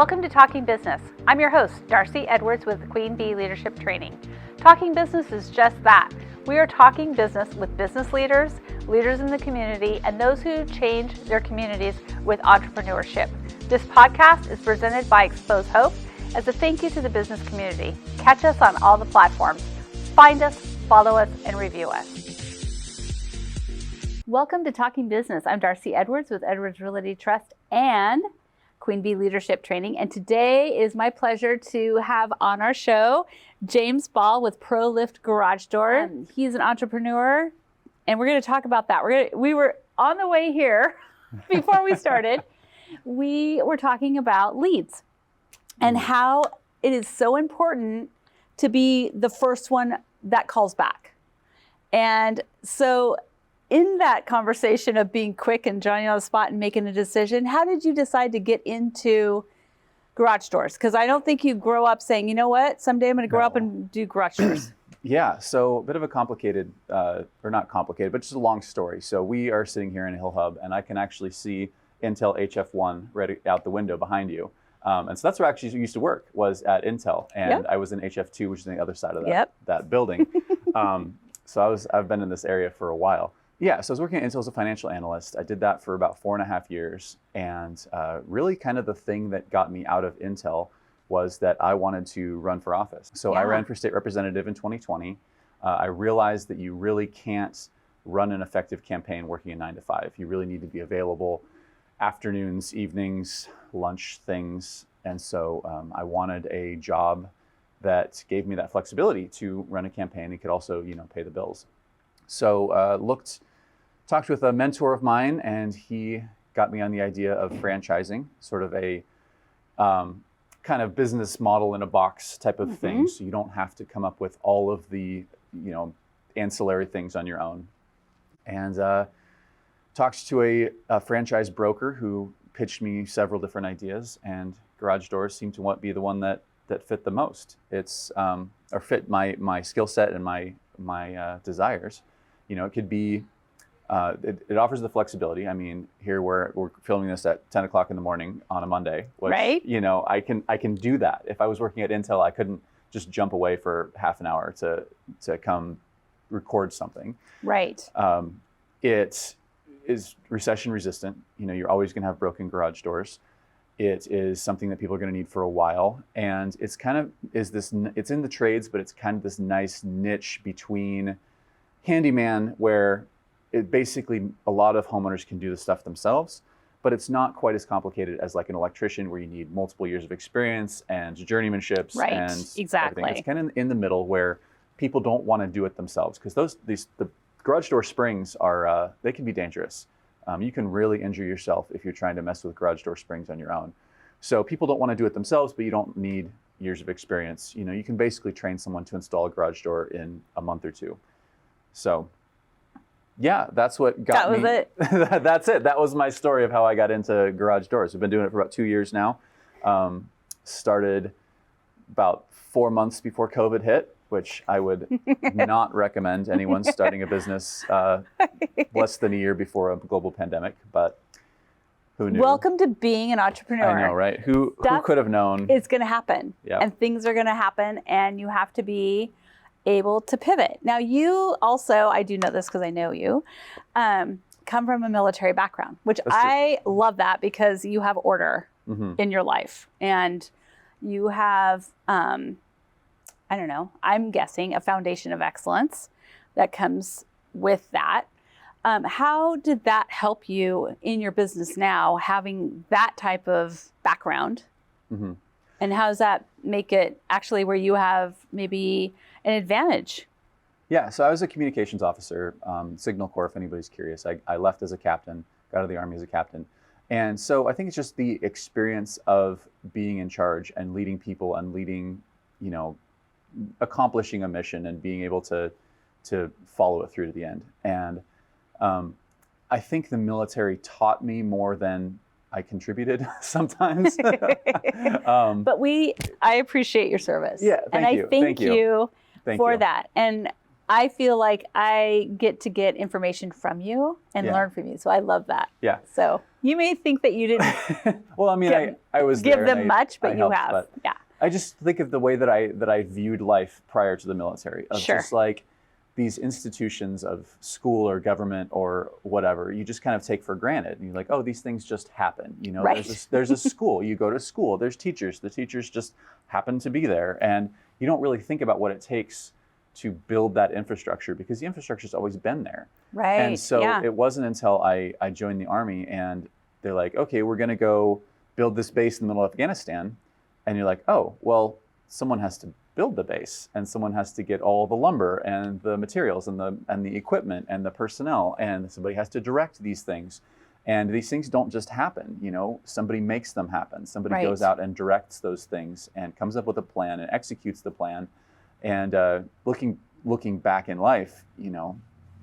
Welcome to Talking Business. I'm your host, Darcey Edwards with Queen Bee Leadership Training. Talking Business is just that. We are talking business with business leaders, leaders in the community, and those who change their communities with entrepreneurship. This podcast is presented by Xpose Hope as a thank you to the business community. Catch us on all the platforms. Find us, follow us, and review us. Welcome to Talking Business. I'm Darcey Edwards with Edwards Realty Trust and Queen Bee Leadership Training. And today is my pleasure to have on our show James Ball with ProLift Garage Door. He's an entrepreneur, and we're going to talk about that. We were on the way here before we started. We were talking about leads and how it is so important to be the first one that calls back. And so in that conversation of being quick and Johnny on the spot and making a decision, how did you decide to get into garage doors? Because I don't think you grow up saying, you know what, someday I'm going to grow up and do garage doors. Yeah, so a bit of a complicated, or not complicated, but just a long story. So we are sitting here in Hill Hub, and I can actually see Intel HF1 right out the window behind you. And so that's where I actually used to work, was at Intel. And I was in HF2, which is on the other side of that building. So I've been in this area for a while. Yeah, so I was working at Intel as a financial analyst. I did that for about 4.5 years. And really kind of the thing that got me out of Intel was that I wanted to run for office. So I ran for state representative in 2020. I realized that you really can't run an effective campaign working a 9 to 5. You really need to be available afternoons, evenings, lunch things. And so I wanted a job that gave me that flexibility to run a campaign and could also, pay the bills. So talked with a mentor of mine, and he got me on the idea of franchising, sort of a kind of business model in a box type of thing. So you don't have to come up with all of the, ancillary things on your own. And talked to a franchise broker who pitched me several different ideas, and garage doors seemed to be the one that fit the most. It's or fit my skill set and my desires. It could be. It offers the flexibility. I mean, here we're filming this at 10 o'clock in the morning on a Monday, which, I can do that. If I was working at Intel, I couldn't just jump away for half an hour to come record something. Right. It is recession resistant. You're always going to have broken garage doors. It is something that people are going to need for a while. And it's it's in the trades, but it's kind of this nice niche between handyman, where it basically a lot of homeowners can do the stuff themselves, but it's not quite as complicated as like an electrician, where you need multiple years of experience and journeymanships. Right, and exactly. everything. It's kind of in the middle, where people don't want to do it themselves, because the garage door springs are they can be dangerous. You can really injure yourself if you're trying to mess with garage door springs on your own. So people don't want to do it themselves, but you don't need years of experience. You can basically train someone to install a garage door in a month or two. So yeah, that's what got me. That was it. That's it. That was my story of how I got into garage doors. We've been doing it for about 2 years now. Started about 4 months before COVID hit, which I would not recommend anyone starting a business less than a year before a global pandemic, but who knew? Welcome to being an entrepreneur. I know, right? Who could have known? It's going to happen. Yep. And things are going to happen, and you have to be able to pivot. Now, you also, I do know this because I know you, come from a military background, which I love that, because you have order in your life, and you have, I'm guessing, a foundation of excellence that comes with that. How did that help you in your business now, having that type of background? And how does that make it actually where you have maybe an advantage? Yeah, so I was a communications officer, Signal Corps, if anybody's curious. I left as a captain, got out of the Army as a captain. And so I think it's just the experience of being in charge and leading people and leading, accomplishing a mission and being able to follow it through to the end. And I think the military taught me more than I contributed sometimes. But I appreciate your service. Yeah, thank you. And I thank you for you. that. And I feel like I get to get information from you and Yeah. learn from you. So I love that. Yeah. So you may think that you didn't Well, I mean, I was give there them and much, but I you helped, have. but Yeah. I just think of the way that I viewed life prior to the military. Of Sure. just like these institutions of school or government or whatever, you just kind of take for granted. And you're like, oh, these things just happen. You know, Right. there's a school, you go to school, there's teachers, the teachers just happen to be there. And you don't really think about what it takes to build that infrastructure because the infrastructure's always been there. Right. And so yeah. it wasn't until I joined the Army and they're like, okay, we're going to go build this base in the middle of Afghanistan. And you're like, oh, well, someone has to build the base and someone has to get all the lumber and the materials and the equipment and the personnel and somebody has to direct these things. And these things don't just happen, you know, somebody makes them happen. Somebody Right. goes out and directs those things and comes up with a plan and executes the plan. And looking back in life, you know,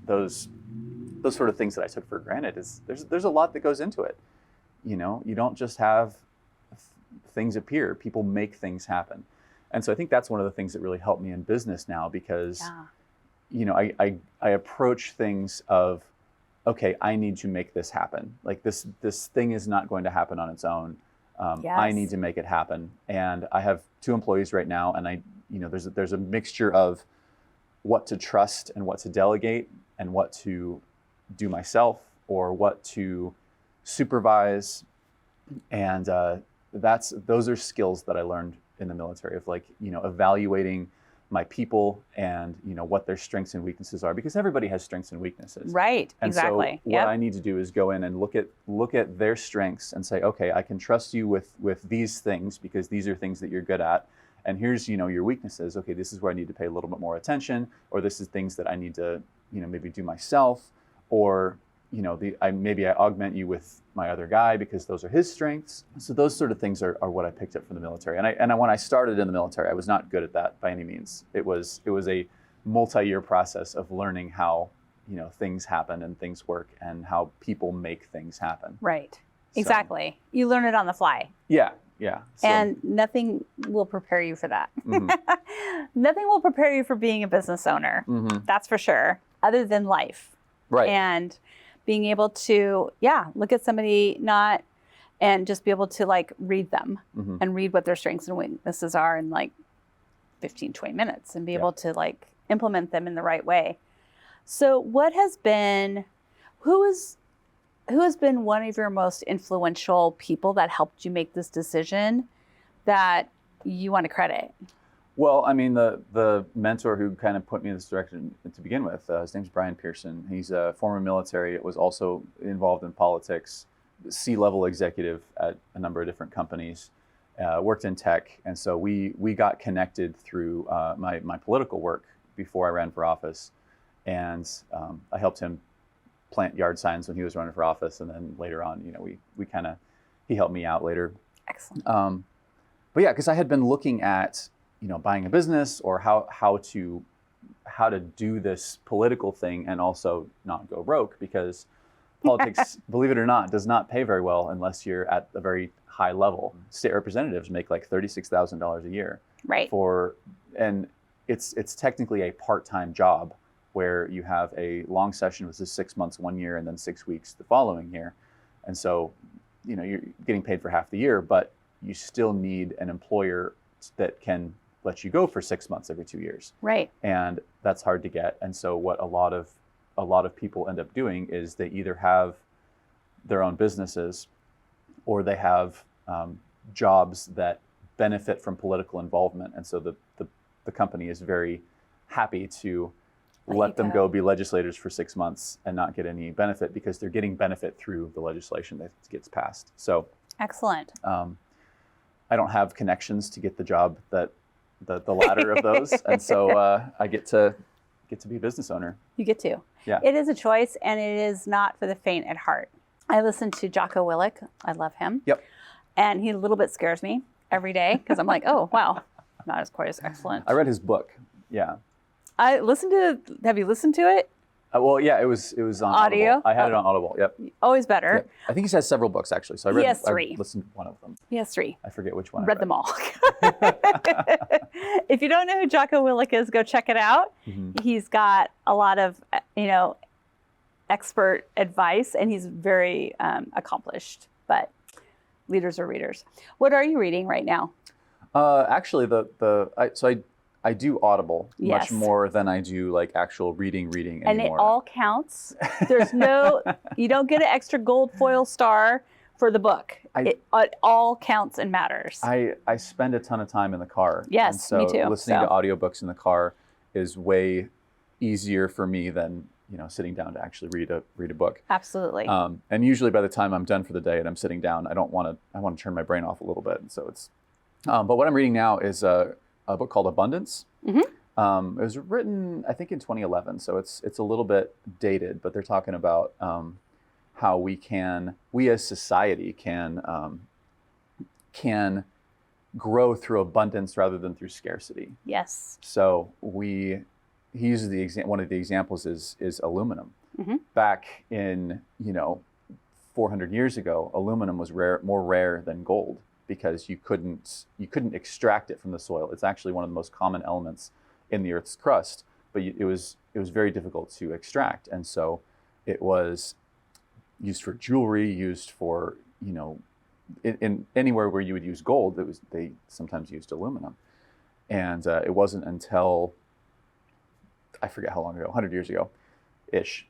those sort of things that I took for granted is there's a lot that goes into it. You know, you don't just have things appear, people make things happen. And so I think that's one of the things that really helped me in business now because, Yeah. you know, I approach things of, okay, I need to make this happen. Like this thing is not going to happen on its own. I Yes. need to make it happen. And I have 2 employees right now, and there's a mixture of what to trust and what to delegate and what to do myself or what to supervise. And those are skills that I learned in the military of like, you know, evaluating my people and, you know, what their strengths and weaknesses are because everybody has strengths and weaknesses. Right. And exactly. so what I need to do is go in and look at their strengths and say, okay, I can trust you with these things because these are things that you're good at. And here's, you know, your weaknesses. Okay, this is where I need to pay a little bit more attention, or this is things that I need to, you know, maybe do myself, or, you know, maybe I augment you with my other guy because those are his strengths. So those sort of things are what I picked up from the military. And when I started in the military, I was not good at that by any means. It was a multi-year process of learning how, you know, things happen and things work and how people make things happen. Right. So, Exactly. You learn it on the fly. Yeah. Yeah. So, And nothing will prepare you for that. Mhm. Nothing will prepare you for being a business owner. mhm. That's for sure, other than life. Right. And being able to, look at somebody and just be able to like read them Mhm. and read what their strengths and weaknesses are in like 15, 20 minutes and be Yeah. able to like implement them in the right way. So who has been one of your most influential people that helped you make this decision that you want to credit? Well, I mean, the mentor who kind of put me in this direction to begin with, his name's Brian Pearson. He's a former military, was also involved in politics, C-level executive at a number of different companies, worked in tech. And so we got connected through my political work before I ran for office. And I helped him plant yard signs when he was running for office. And then later on, you know, he helped me out later. Excellent. But yeah, because I had been looking at, you know, buying a business or how to do this political thing and also not go broke because politics, believe it or not, does not pay very well unless you're at a very high level. State representatives make like $36,000 a year. Right. And it's technically a part-time job where you have a long session, which is 6 months, 1 year, and then 6 weeks the following year. And so, you know, you're getting paid for half the year, but you still need an employer that can let you go for 6 months every 2 years. Right. And that's hard to get. And so what a lot of people end up doing is they either have their own businesses or they have jobs that benefit from political involvement. And so the company is very happy to let them go be legislators for 6 months and not get any benefit because they're getting benefit through the legislation that gets passed. So Excellent. I don't have connections to get the job that the latter of those, and so I get to be a business owner. You get to. Yeah. It is a choice, and it is not for the faint at heart. I listen to Jocko Willink. I love him. Yep. And he a little bit scares me every day because I'm like, oh wow, not as quite as excellent. I read his book. Yeah. Have you listened to it? Well, yeah, it was on Audio? Audible. I had it on Audible. Yep. Always better. Yep. I think he has several books actually. So I has 3. I listened to one of them. He has 3. I forget which one. Read them all. If you don't know who Jocko Willink is, go check it out. Mm-hmm. He's got a lot of, expert advice, and he's very accomplished, but leaders are readers. What are you reading right now? Actually, I do Audible Yes. much more than I do like actual reading anymore. And it all counts. There's you don't get an extra gold foil star for the book. It all counts and matters. I spend a ton of time in the car. Yes, and so me too. Listening to audiobooks in the car is way easier for me than sitting down to actually read a book. Absolutely. And usually by the time I'm done for the day and I'm sitting down, I want to turn my brain off a little bit. And so it's. But what I'm reading now is a book called Abundance. Mm-hmm. It was written, I think, in 2011, so it's a little bit dated. But they're talking about how we as society can grow through abundance rather than through scarcity. Yes. So he uses one of the examples is aluminum. Mm-hmm. Back in 400 years ago, aluminum was more rare than gold, because you couldn't extract it from the soil. It's actually one of the most common elements in the Earth's crust, but it was very difficult to extract, and so it was used for jewelry, used for in anywhere where you would use gold, they sometimes used aluminum, and it wasn't until I forget how long ago, 100 years ago, ish,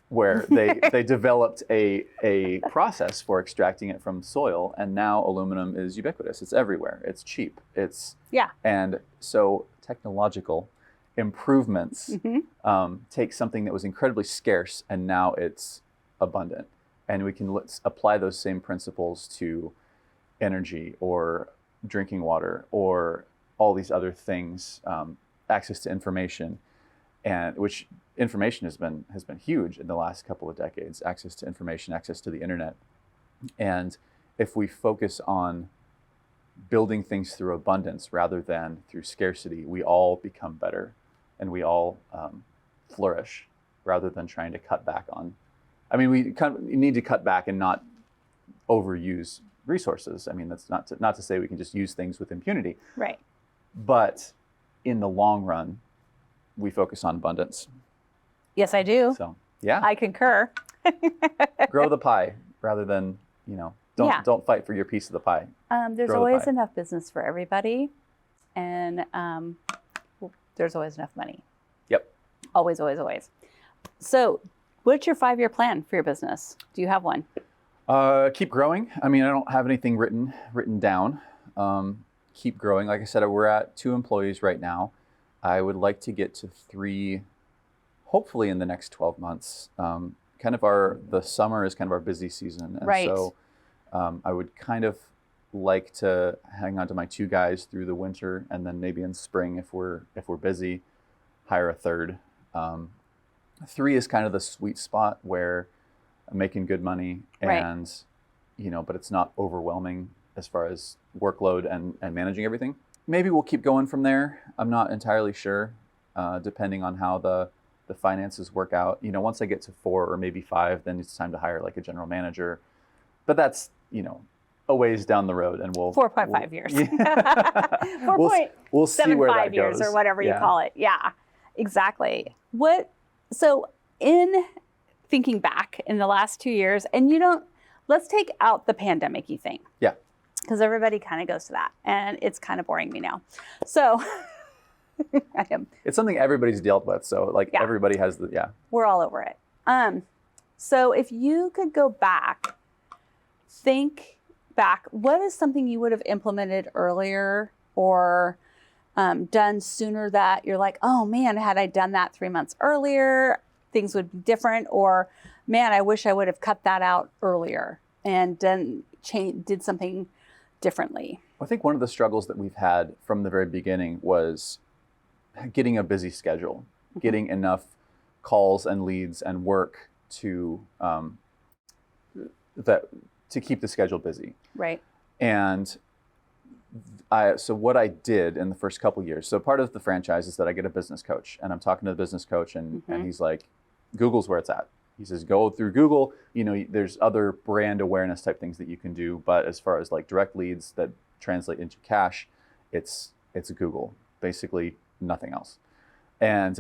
where they developed a process for extracting it from soil, and now aluminum is ubiquitous. It's everywhere. It's cheap. And so technological improvements take something that was incredibly scarce, and now it's abundant. And we can apply those same principles to energy or drinking water or all these other things, access to information, and which information has been huge in the last couple of decades, access to information, access to the internet. And if we focus on building things through abundance rather than through scarcity, we all become better and we all flourish rather than trying to cut back on. I mean, we need to cut back and not overuse resources. I mean, that's not to say we can just use things with impunity. Right. But in the long run, we focus on abundance. Yes, I do. So, yeah. I concur. Grow the pie rather than, don't fight for your piece of the pie. There's always enough business for everybody, and there's always enough money. Yep. Always, always, always. So, what's your 5-year plan for your business? Do you have one? Keep growing. I mean, I don't have anything written down. Keep growing. Like I said, we're at 2 employees right now. I would like to get to 3, hopefully in the next 12 months. The summer is kind of our busy season. And right. So I would kind of like to hang on to my 2 guys through the winter, and then maybe in spring, if we're busy, hire a 3rd. 3 is kind of the sweet spot where I'm making good money and, but it's not overwhelming as far as workload and managing everything. Maybe we'll keep going from there. I'm not entirely sure, depending on how the finances work out. Once I get to 4 or maybe 5, then it's time to hire like a general manager. But that's, a ways down the road, and 4.5 years. Yeah. we'll see where that years goes. Or whatever you call it. Yeah, exactly. So in thinking back in the last 2 years, and let's take out the pandemic-y thing. Yeah. Because everybody kind of goes to that, and it's kind of boring me now. So it's something everybody's dealt with. So everybody has we're all over it. So if you could go back, think back, what is something you would have implemented earlier or done sooner that you're like, oh man, had I done that 3 months earlier, things would be different, or man, I wish I would have cut that out earlier and did something differently? I think one of the struggles that we've had from the very beginning was getting a busy schedule, getting enough calls and leads and work to keep the schedule busy. Right. And so what I did in the first couple of years, so part of the franchise is that I get a business coach, and I'm talking to the business coach, and he's like, Google's where it's at. He says, go through Google. There's other brand awareness type things that you can do, but as far as like direct leads that translate into cash, it's Google, basically nothing else. And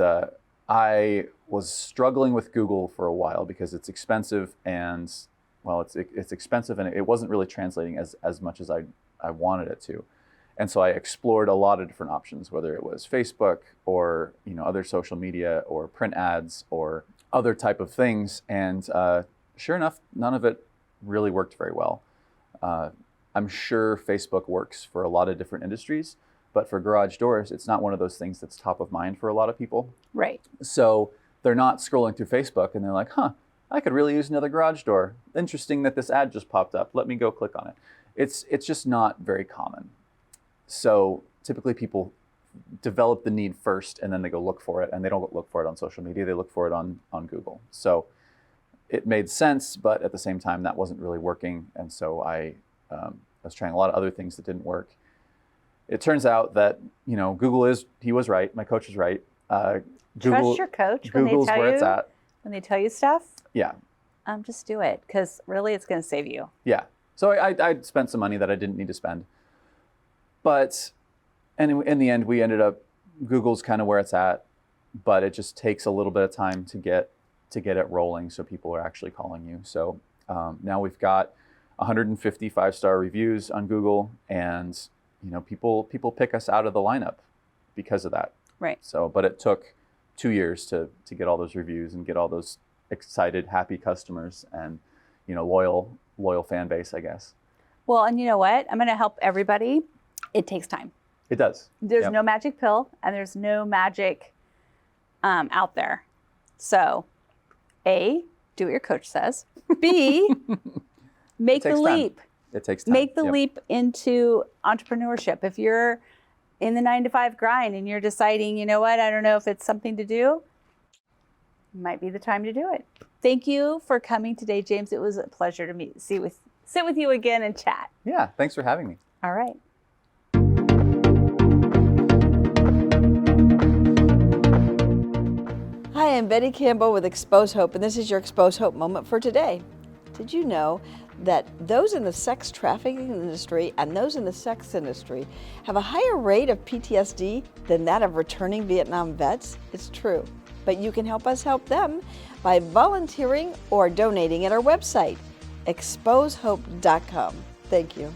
I was struggling with Google for a while because it's expensive and, well, it's expensive and it wasn't really translating as much as I wanted it to. And so I explored a lot of different options, whether it was Facebook or other social media or print ads or other type of things. And sure enough, none of it really worked very well. I'm sure Facebook works for a lot of different industries, but for garage doors, it's not one of those things that's top of mind for a lot of people. Right. So they're not scrolling through Facebook and they're like, I could really use another garage door. Interesting that this ad just popped up. Let me go click on it. It's just not very common. So typically people develop the need first and then they go look for it, and they don't look for it on social media. They look for it on Google. So it made sense, but at the same time, that wasn't really working. And so I was trying a lot of other things that didn't work. It turns out that, Google he was right. My coach was right. Google, trust your coach Google's where it's at. When they tell you stuff. Yeah. Just do it, because really it's going to save you. Yeah. So I spent some money that I didn't need to spend. But in the end, we ended up, Google's kind of where it's at, but it just takes a little bit of time to get it rolling so people are actually calling you. So now we've got 150 5-star reviews on Google, and people pick us out of the lineup because of that. Right. So, but it took 2 years to get all those reviews and get all those excited, happy customers and loyal fan base, I guess. Well, and you know what? I'm going to help everybody. It takes time. It does. There's no magic pill, and there's no magic out there. So, A, do what your coach says. B, make the leap. It takes time. Make the leap into entrepreneurship. If you're in the 9-to-5 grind and you're deciding, you know what, I don't know if it's something to do, might be the time to do it. Thank you for coming today, James. It was a pleasure to sit with you again and chat. Yeah, thanks for having me. All right. Hi, I'm Betty Campbell with Xpose Hope, and this is your Xpose Hope moment for today. Did you know that those in the sex trafficking industry and those in the sex industry have a higher rate of PTSD than that of returning Vietnam vets? It's true. But you can help us help them by volunteering or donating at our website, xposehope.com. Thank you.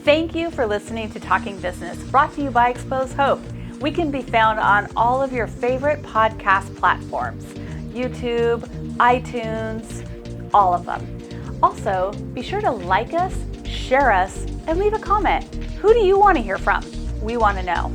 Thank you for listening to Talking Business, brought to you by Xpose Hope. We can be found on all of your favorite podcast platforms, YouTube, iTunes, all of them. Also, be sure to like us, share us, and leave a comment. Who do you want to hear from? We want to know.